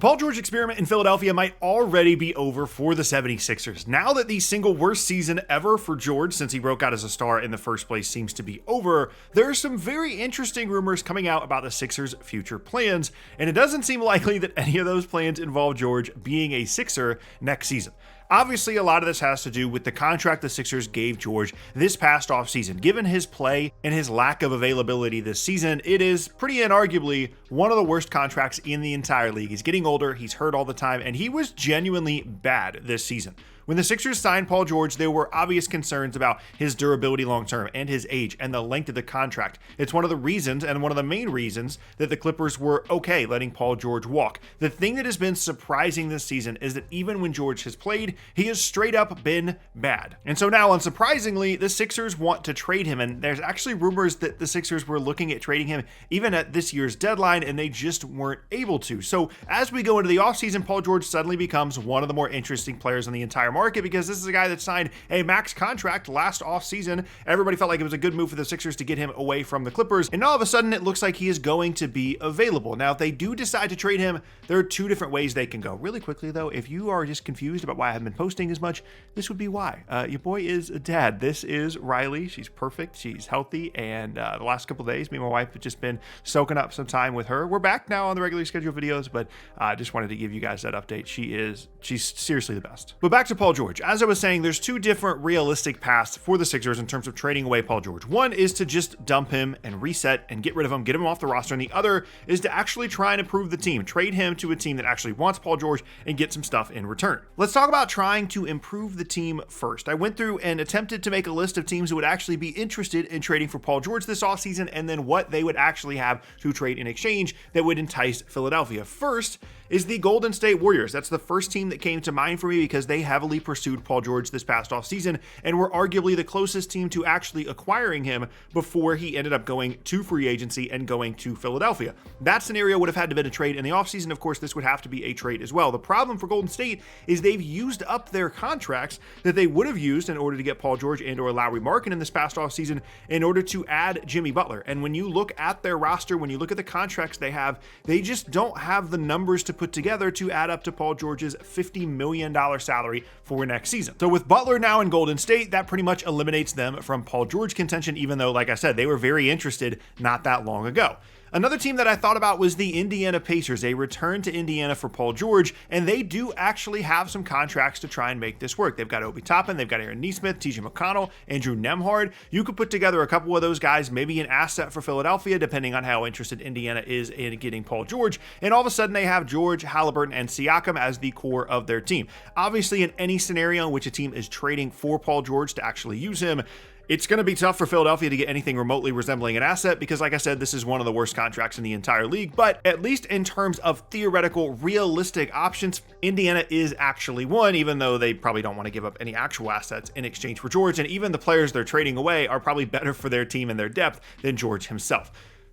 Paul George experiment in Philadelphia might already be over for the 76ers. Now that the single worst season ever for George since he broke out as a star in the first place seems to be over, there are some very interesting rumors coming out about the Sixers' future plans, and it doesn't seem likely that any of those plans involve George being a Sixer next season. Obviously, a lot of this has to do with the contract the Sixers gave George this past offseason. Given his play and his lack of availability this season, it is pretty inarguably one of the worst contracts in the entire league. He's getting older, he's hurt all the time, and he was genuinely bad this season. When the Sixers signed Paul George, there were obvious concerns about his durability long-term and his age and the length of the contract. It's one of the reasons, and one of the main reasons, that the Clippers were okay letting Paul George walk. The thing that has been surprising this season is that even when George has played, he has straight up been bad. And so now, unsurprisingly, the Sixers want to trade him, and there's actually rumors that the Sixers were looking at trading him even at this year's deadline, and they just weren't able to. So as we go into the offseason, Paul George suddenly becomes one of the more interesting players in the entire market, because this is a guy that signed a max contract last offseason. Everybody felt like it was a good move for the Sixers to get him away from the Clippers, and all of a sudden it looks like he is going to be available. Now, if they do decide to trade him, there are two different ways they can go. Really quickly though, if you are just confused about why I haven't been posting as much, this would be why. Your boy is a dad. This is Riley. She's perfect. She's healthy, and the last couple days, me and my wife have just been soaking up some time with her. We're back now on the regularly scheduled videos, but I just wanted to give you guys that update. She's seriously the best. But back to Paul George. As I was saying, there's two different realistic paths for the Sixers in terms of trading away Paul George. One is to just dump him and reset and get rid of him, get him off the roster, and the other is to actually try and improve the team, trade him to a team that actually wants Paul George and get some stuff in return. Let's talk about trying to improve the team first. I went through and attempted to make a list of teams who would actually be interested in trading for Paul George this offseason, and then what they would actually have to trade in exchange that would entice Philadelphia. First is the Golden State Warriors. That's the first team that came to mind for me because they heavily pursued Paul George this past offseason and were arguably the closest team to actually acquiring him before he ended up going to free agency and going to Philadelphia. That scenario would have had to have been a trade in the offseason. Of course, this would have to be a trade as well. The problem for Golden State is they've used up their contracts that they would have used in order to get Paul George and or Lauri Markkanen this past offseason in order to add Jimmy Butler. And when you look at their roster, when you look at the contracts they have, they just don't have the numbers to put together to add up to Paul George's $50 million salary for next season. So with Butler now in Golden State, that pretty much eliminates them from Paul George contention, even though, like I said, they were very interested not that long ago. Another team that I thought about was the Indiana Pacers. They returned to Indiana for Paul George, and they do actually have some contracts to try and make this work. They've got Obi Toppin, they've got Aaron Nesmith, TJ McConnell, Andrew Nembhard. You could put together a couple of those guys, maybe an asset for Philadelphia, depending on how interested Indiana is in getting Paul George. And all of a sudden, they have George, Halliburton, and Siakam as the core of their team. Obviously, in any scenario in which a team is trading for Paul George to actually use him, it's going to be tough for Philadelphia to get anything remotely resembling an asset because, like I said, this is one of the worst contracts in the entire league. But at least in terms of theoretical, realistic options, Indiana is actually one, even though they probably don't want to give up any actual assets in exchange for George. And even the players they're trading away are probably better for their team and their depth than George himself.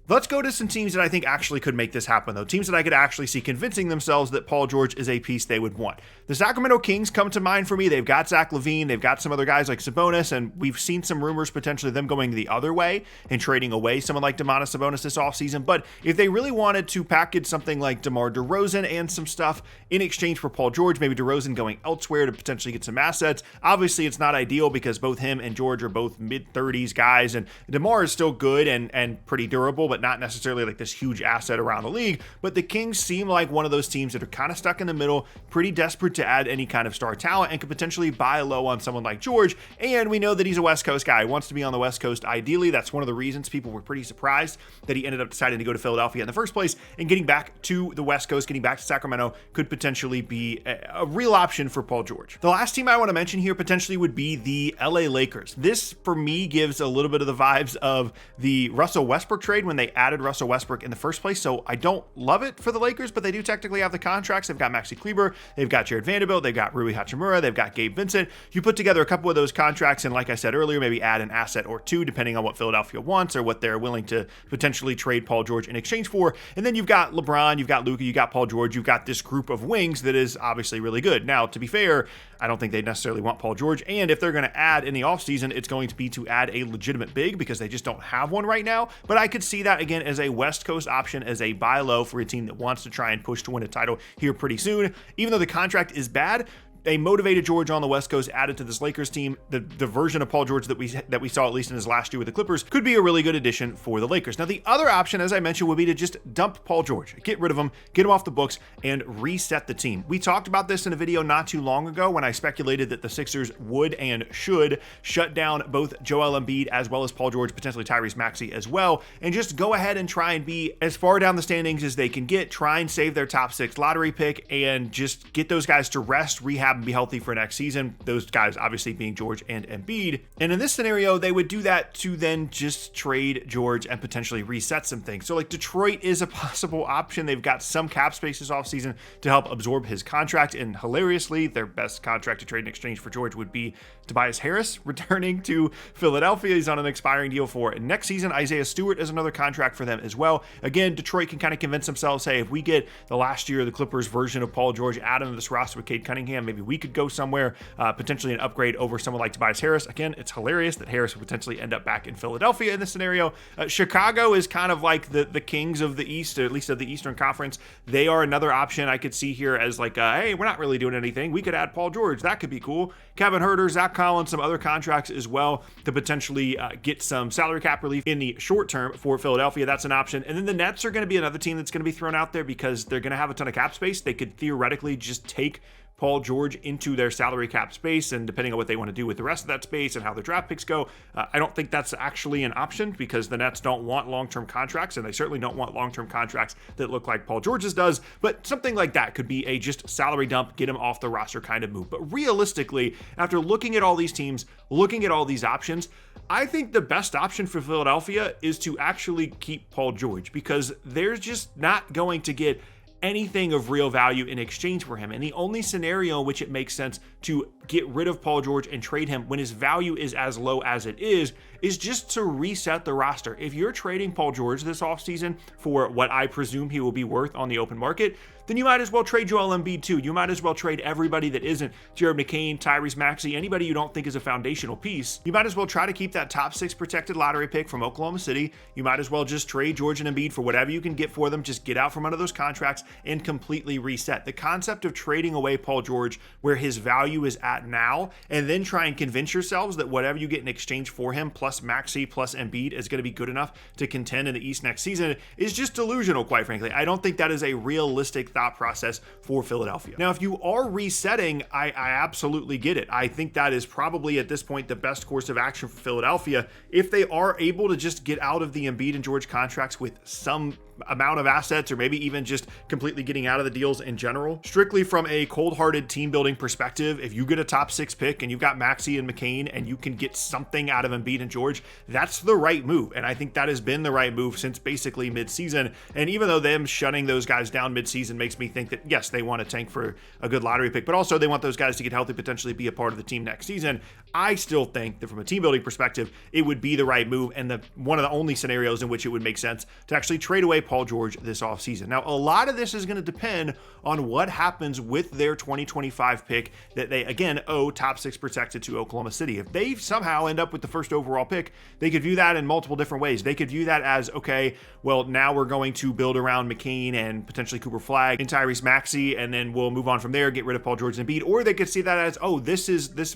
Let's go to some teams that I think actually could make this happen, though. Teams that I could actually see convincing themselves that Paul George is a piece they would want. The Sacramento Kings come to mind for me. They've got Zach LaVine. They've got some other guys like Sabonis, and we've seen some rumors potentially them going the other way and trading away someone like Domantas Sabonis this offseason. But if they really wanted to package something like DeMar DeRozan and some stuff in exchange for Paul George, maybe DeRozan going elsewhere to potentially get some assets, obviously it's not ideal because both him and George are both mid-30s guys, and DeMar is still good and pretty durable, but not necessarily like this huge asset around the league. But the Kings seem like one of those teams that are kind of stuck in the middle, pretty desperate to add any kind of star talent, and could potentially buy low on someone like George. And we know that he's a West Coast guy. He wants to be on the West Coast ideally. That's one of the reasons people were pretty surprised that he ended up deciding to go to Philadelphia in the first place, and getting back to the West Coast, getting back to Sacramento could potentially be a real option for Paul George. The last team I want to mention here potentially would be the LA Lakers. This, for me, gives a little bit of the vibes of the Russell Westbrook trade when they added Russell Westbrook in the first place. So I don't love it for the Lakers, but they do technically have the contracts. They've got Maxi Kleber, they've got Jared Vanderbilt, they've got Rui Hachimura, they've got Gabe Vincent. You put together a couple of those contracts, and like I said earlier, maybe add an asset or two, depending on what Philadelphia wants or what they're willing to potentially trade Paul George in exchange for. And then you've got LeBron, you've got Luka, you've got Paul George, you've got this group of wings that is obviously really good. Now, to be fair, I don't think they necessarily want Paul George, and if they're going to add in the offseason, it's going to be to add a legitimate big because they just don't have one right now. But I could see that that again as a West Coast option, as a buy low for a team that wants to try and push to win a title here pretty soon. Even though the contract is bad, a motivated George on the West Coast added to this Lakers team, the version of Paul George that we saw at least in his last year with the Clippers, could be a really good addition for the Lakers. Now, the other option, as I mentioned, would be to just dump Paul George, get rid of him, get him off the books, and reset the team. We talked about this in a video not too long ago when I speculated that the Sixers would and should shut down both Joel Embiid as well as Paul George, potentially Tyrese Maxey as well, and just go ahead and try and be as far down the standings as they can get, try and save their top 6 lottery pick, and just get those guys to rest, rehab, and be healthy for next season. Those guys obviously being George and Embiid. And in this scenario, they would do that to then just trade George and potentially reset some things. So like Detroit is a possible option. They've got some cap space this offseason to help absorb his contract. And hilariously, their best contract to trade in exchange for George would be Tobias Harris returning to Philadelphia. He's on an expiring deal for next season. Isaiah Stewart is another contract for them as well. Again, Detroit can kind of convince themselves, hey, if we get the last year of the Clippers version of Paul George added into this roster with Cade Cunningham, maybe we could go somewhere, potentially an upgrade over someone like Tobias Harris. Again, it's hilarious that Harris would potentially end up back in Philadelphia in this scenario. Chicago is kind of like the kings of the East, or at least of the Eastern Conference. They are another option I could see here as like, hey, we're not really doing anything. We could add Paul George. That could be cool. Kevin Huerter, Zach Collins, some other contracts as well to potentially get some salary cap relief in the short term for Philadelphia. That's an option. And then the Nets are going to be another team that's going to be thrown out there because they're going to have a ton of cap space. They could theoretically just take Paul George into their salary cap space, and depending on what they want to do with the rest of that space and how the draft picks go, I don't think that's actually an option because the Nets don't want long-term contracts, and they certainly don't want long-term contracts that look like Paul George's does, but something like that could be a just salary dump, get him off the roster kind of move. But realistically, after looking at all these teams, looking at all these options, I think the best option for Philadelphia is to actually keep Paul George because they're just not going to get anything of real value in exchange for him. And the only scenario in which it makes sense to get rid of Paul George and trade him when his value is as low as it is just to reset the roster. If you're trading Paul George this offseason for what I presume he will be worth on the open market, then you might as well trade Joel Embiid too. You might as well trade everybody that isn't Jared McCain, Tyrese Maxey, anybody you don't think is a foundational piece. You might as well try to keep that top 6 protected lottery pick from Oklahoma City. You might as well just trade George and Embiid for whatever you can get for them. Just get out from under those contracts and completely reset. The concept of trading away Paul George where his value is at now and then try and convince yourselves that whatever you get in exchange for him plus Maxey plus Embiid is going to be good enough to contend in the East next season is just delusional, quite frankly. I don't think that is a realistic thought process for Philadelphia. Now, if you are resetting, I absolutely get it. I think that is probably at this point the best course of action for Philadelphia. If they are able to just get out of the Embiid and George contracts with some amount of assets, or maybe even just completely getting out of the deals in general, strictly from a cold-hearted team building perspective, if you get a top 6 pick and you've got Maxey and McCain and you can get something out of Embiid and George, that's the right move. And I think that has been the right move since basically mid-season. And even though them shutting those guys down mid-season makes me think that yes, they want to tank for a good lottery pick, but also they want those guys to get healthy, potentially be a part of the team next season, I still think that from a team building perspective, it would be the right move and one of the only scenarios in which it would make sense to actually trade away Paul George this offseason. Now, a lot of this is going to depend on what happens with their 2025 pick that they, again, owe top 6 protected to Oklahoma City. If they somehow end up with the first overall pick, they could view that in multiple different ways. They could view that as, okay, well, now we're going to build around McCain and potentially Cooper Flagg and Tyrese Maxey, and then we'll move on from there, get rid of Paul George and Embiid. Or they could see that as, oh,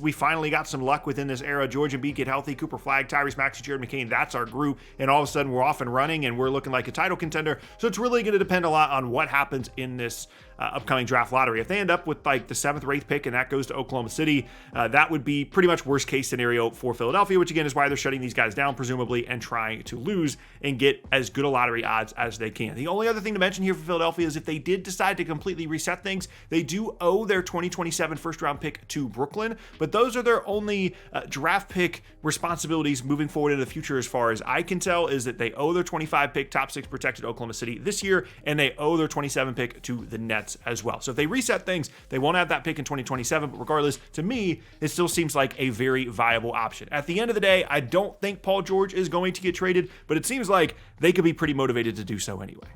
we finally got some luck within this era. George and Embiid get healthy, Cooper Flagg, Tyrese Maxey, Jared McCain, that's our group. And all of a sudden we're off and running and we're looking like a title contender. So it's really going to depend a lot on what happens in this upcoming draft lottery. If they end up with like the 7th or 8th pick and that goes to Oklahoma City, that would be pretty much worst case scenario for Philadelphia, which again is why they're shutting these guys down presumably and trying to lose and get as good a lottery odds as they can. The only other thing to mention here for Philadelphia is if they did decide to completely reset things, they do owe their 2027 first round pick to Brooklyn, but those are their only draft pick responsibilities moving forward in the future as far as I can tell, is that they owe their 25 pick top 6 protected Oklahoma City this year, and they owe their 27 pick to the Nets as well. So if they reset things, they won't have that pick in 2027, but regardless, to me, it still seems like a very viable option. At the end of the day, I don't think Paul George is going to get traded, but it seems like they could be pretty motivated to do so anyway.